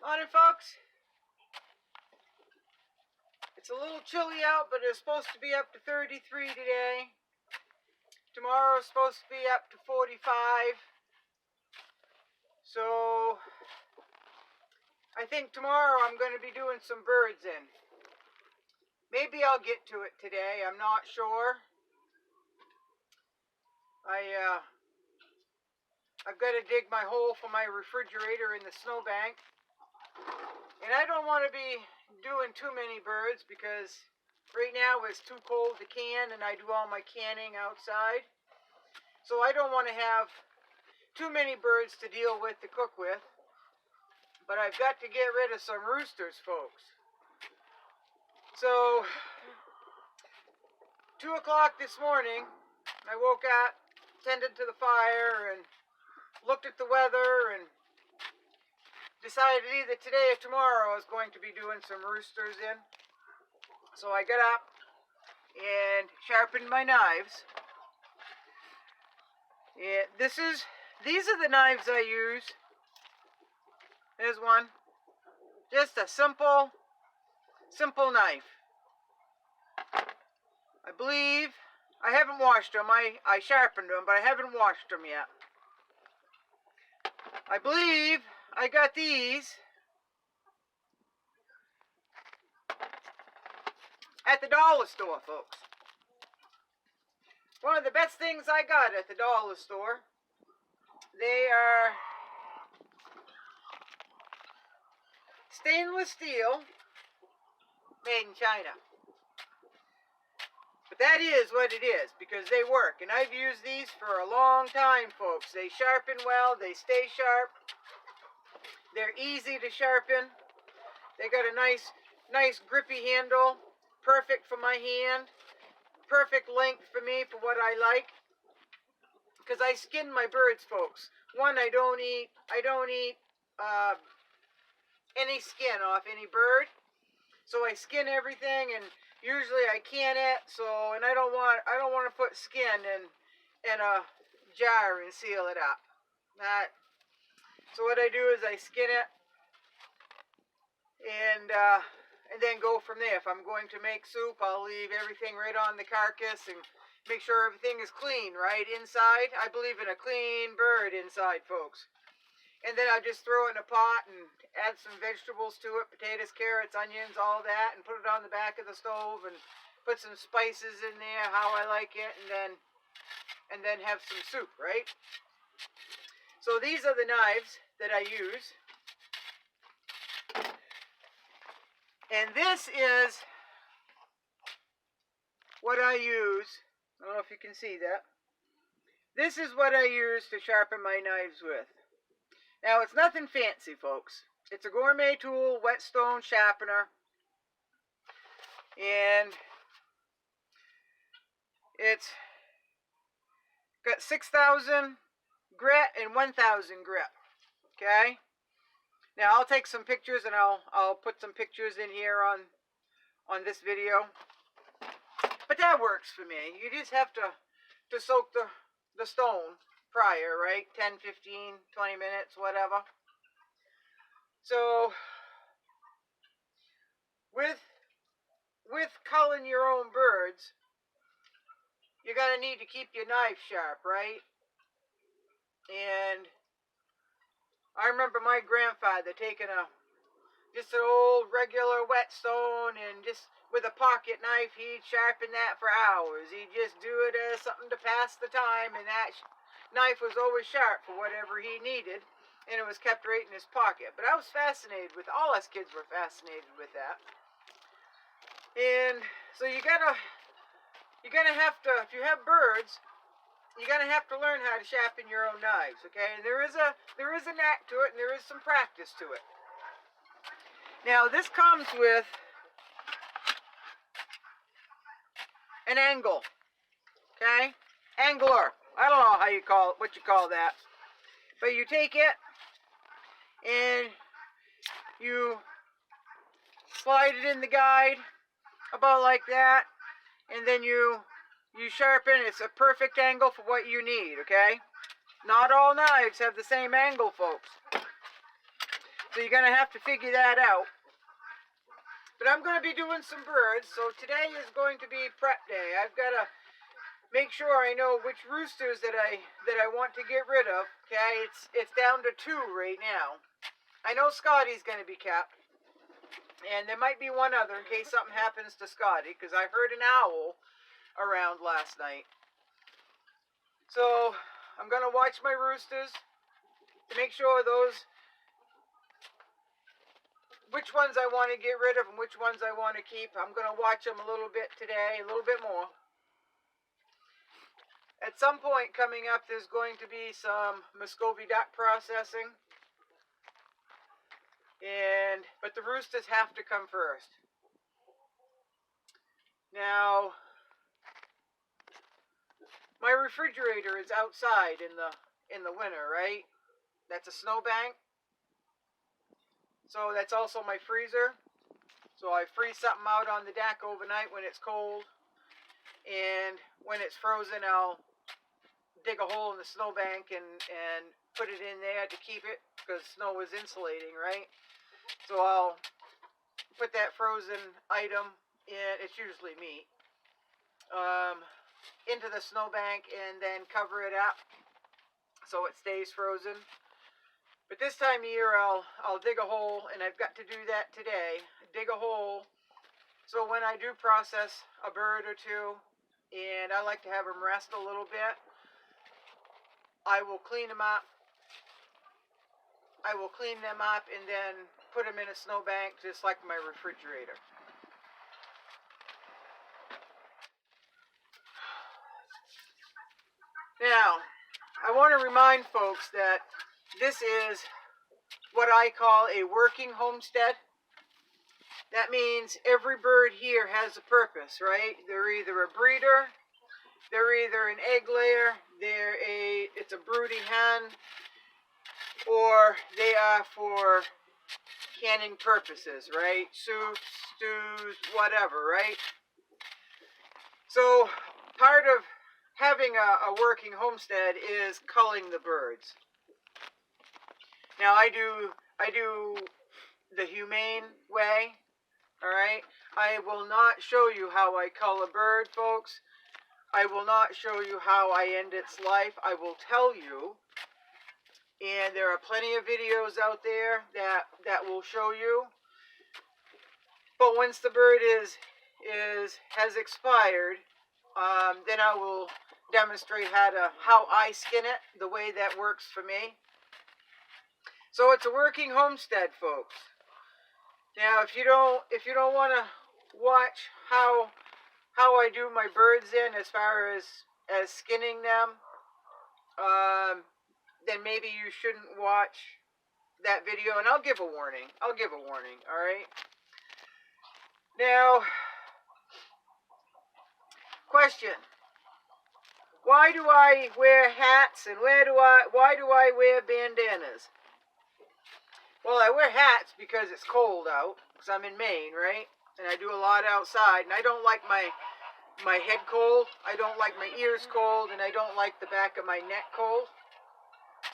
Morning, folks. It's a little chilly out, but it's supposed to be up to 33 today. Tomorrow's supposed to be up to 45. So I think tomorrow I'm going to be doing some birds in. Maybe I'll get to it today. I'm not sure. I've got to dig my hole for my refrigerator in the snowbank. And I don't want to be doing too many birds because right now it's too cold to can and I do all my canning outside. So I don't want to have too many birds to deal with, to cook with. But I've got to get rid of some roosters, folks. So 2 o'clock this morning, I woke up, tended to the fire and looked at the weather and decided either today or tomorrow I was going to be doing some roosters in. So I got up and sharpened my knives. Yeah, these are the knives I use. There's one. Just a simple knife. I believe I haven't washed them. I sharpened them, but I haven't washed them yet. I believe I got these at the dollar store, folks. One of the best things I got at the dollar store. They are stainless steel, made in China. But that is what it is, because they work. And I've used these for a long time, folks. They sharpen well, they stay sharp. They're easy to sharpen. They got a nice grippy handle, perfect for my hand. Perfect length for me for what I like. Because I skin my birds, folks. One, I don't eat any skin off any bird. So I skin everything, and usually I can it. So, and I don't want to put skin in a jar and seal it up. So what I do is I skin it and then go from there. If I'm going to make soup, I'll leave everything right on the carcass and make sure everything is clean, right inside. I believe in a clean bird inside, folks. And then I'll just throw it in a pot and add some vegetables to it, potatoes, carrots, onions, all that, and put it on the back of the stove and put some spices in there, how I like it, and then have some soup, right? So these are the knives that I use. And this is what I use. I don't know if you can see that. This is what I use to sharpen my knives with. Now, it's nothing fancy, folks. It's a gourmet tool, Stone Sharpener. And it's got 6,000 grit and 1,000 grit. Okay? Now, I'll take some pictures and I'll put some pictures in here on this video. But that works for me. You just have to soak the stone prior, right? 10, 15, 20 minutes, whatever. So, with culling your own birds, you're going to need to keep your knife sharp, right? And I remember my grandfather taking just an old regular whetstone and just with a pocket knife, he'd sharpen that for hours. He'd just do it as something to pass the time, and that knife was always sharp for whatever he needed, and it was kept right in his pocket. But I was fascinated with, all us kids were fascinated with that. And so you're gonna have to, if you have birds, you're gonna have to learn how to sharpen your own knives, okay? And there is a knack to it, and there is some practice to it. Now this comes with an angle, okay? Angler. I don't know how you call it, what you call that. But you take it and you slide it in the guide about like that, and then you sharpen. It's a perfect angle for what you need, okay? Not all knives have the same angle, folks. So you're going to have to figure that out. But I'm going to be doing some birds, so today is going to be prep day. I've got to make sure I know which roosters that I want to get rid of. Okay, it's down to 2 right now. I know Scotty's going to be kept, and there might be one other in case something happens to Scotty, because I heard an owl around last night. So I'm going to watch my roosters to make sure which ones I want to get rid of and which ones I want to keep. I'm going to watch them a little bit today, a little bit more. At some point coming up, there's going to be some Muscovy duck processing. But the roosters have to come first. Now, my refrigerator is outside in the winter, right? That's a snowbank. So that's also my freezer. So I freeze something out on the deck overnight when it's cold. And when it's frozen, I'll dig a hole in the snowbank and put it in there to keep it, because snow is insulating, right? So I'll put that frozen item in, it's usually meat, into the snowbank and then cover it up so it stays frozen. But this time of year I'll dig a hole, and I've got to do that today. Dig a hole so when I do process a bird or two, and I like to have them rest a little bit, I will clean them up. I will clean them up and then put them in a snowbank just like my refrigerator. Now, I want to remind folks that this is what I call a working homestead. That means every bird here has a purpose, right? They're either a breeder, they're either an egg layer, it's a broody hen, or they are for canning purposes, right? Soups, stews, whatever, right? So part of having a working homestead is culling the birds. Now I do the humane way, all right? I will not show you how I cull a bird, folks. I will not show you how I end its life. I will tell you, and there are plenty of videos out there that will show you. But once the bird has expired, then I will demonstrate how I skin it, the way that works for me. So it's a working homestead, folks. Now, if you don't want to watch how I do my birds in as far as skinning them, then maybe you shouldn't watch that video, and I'll give a warning. All right? Now, question. Why do I wear hats, and why do I wear bandanas? Well, I wear hats because it's cold out, because I'm in Maine, right? And I do a lot outside, and I don't like my head cold, I don't like my ears cold, and I don't like the back of my neck cold.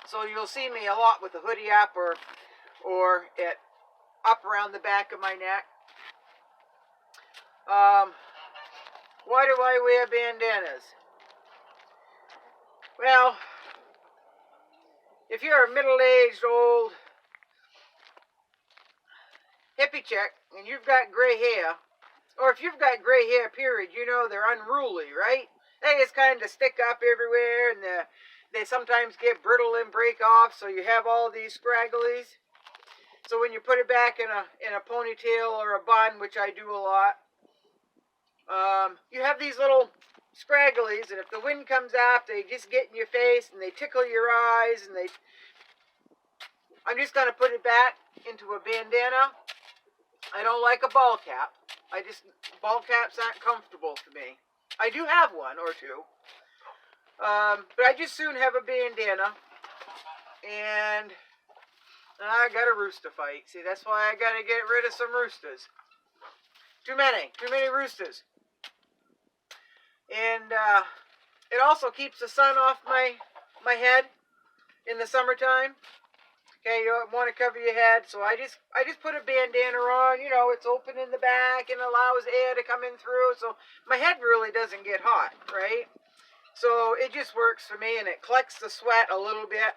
So you'll see me a lot with the hoodie up or it up around the back of my neck. Why do I wear bandanas? Well, if you're a middle-aged old hippie chick and you've got gray hair, or if you've got gray hair, period, you know they're unruly, right? They just kind of stick up everywhere, and they sometimes get brittle and break off, so you have all these scragglies. So when you put it back in a ponytail or a bun, which I do a lot, you have these little scragglies, and if the wind comes up, they just get in your face and they tickle your eyes, and I'm just going to put it back into a bandana. I don't like a ball cap. Ball caps aren't comfortable for me. I do have one or two, but I just soon have a bandana, and I got a rooster fight. See, that's why I got to get rid of some roosters. Too many roosters. And it also keeps the sun off my head in the summertime. Okay, you don't want to cover your head, so I just put a bandana on. You know, it's open in the back and allows air to come in through, so my head really doesn't get hot, right? So it just works for me, and it collects the sweat a little bit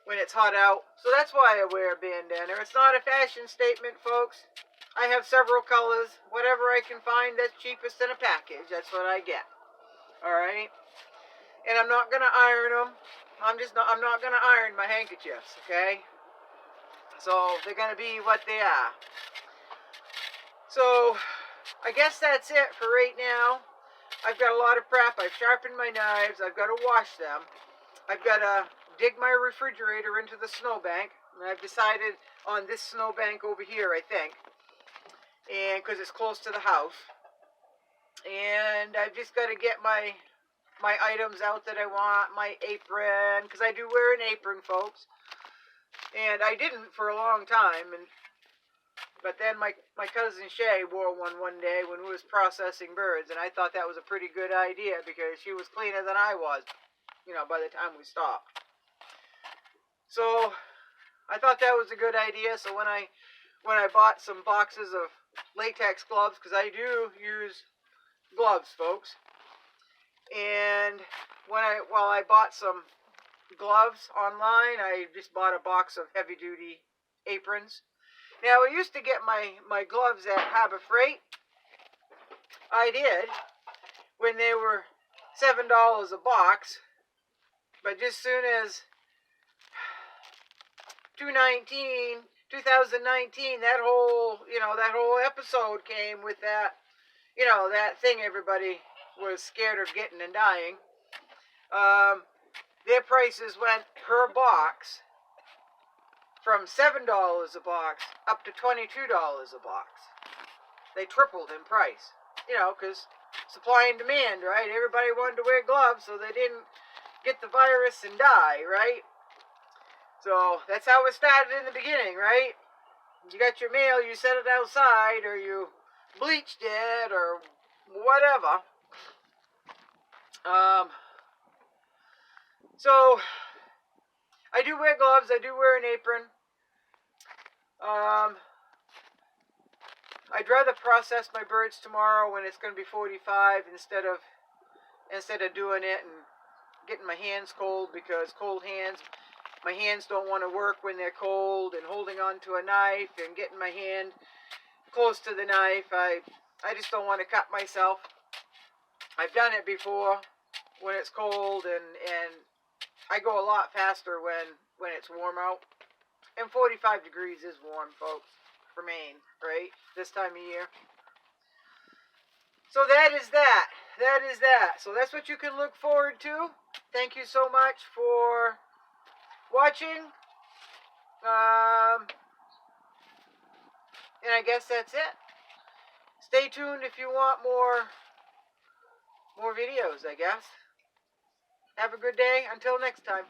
when it's hot out. So that's why I wear a bandana. It's not a fashion statement, folks. I have several colors. Whatever I can find that's cheapest in a package, that's what I get. All right? And I'm not going to iron them. I'm not going to iron my handkerchiefs, okay? So they're going to be what they are. So I guess that's it for right now. I've got a lot of prep. I've sharpened my knives. I've got to wash them. I've got to dig my refrigerator into the snowbank. And I've decided on this snowbank over here, I think. And because it's close to the house. And I've just got to get my items out that I want, my apron, because I do wear an apron, folks, and I didn't for a long time, but then my cousin Shay wore one day when we was processing birds, and I thought that was a pretty good idea because she was cleaner than I was, you know, by the time we stopped. So I thought that was a good idea. So when I bought some boxes of latex gloves, because I do use gloves, folks. And while I bought some gloves online, I just bought a box of heavy-duty aprons. Now, I used to get my gloves at Harbor Freight. I did, when they were $7 a box. But just soon as 2019, that whole episode came with that, you know, that thing everybody was scared of getting and dying. Their prices went per box from $7 a box up to $22 a box. They tripled in price, you know, because supply and demand, right? Everybody wanted to wear gloves so they didn't get the virus and die, right? So that's how it started in the beginning, right? You got your mail, you set it outside, or you bleached it, or whatever. So I do wear gloves. I do wear an apron. I'd rather process my birds tomorrow when it's going to be 45 instead of doing it and getting my hands cold, because my hands don't want to work when they're cold, and holding on to a knife and getting my hand close to the knife. I just don't want to cut myself. I've done it before when it's cold, and I go a lot faster when it's warm out. And 45 degrees is warm, folks, for Maine, right? This time of year. So that is that. That is that. So that's what you can look forward to. Thank you so much for watching. And I guess that's it. Stay tuned if you want more videos, I guess. Have a good day. Until next time.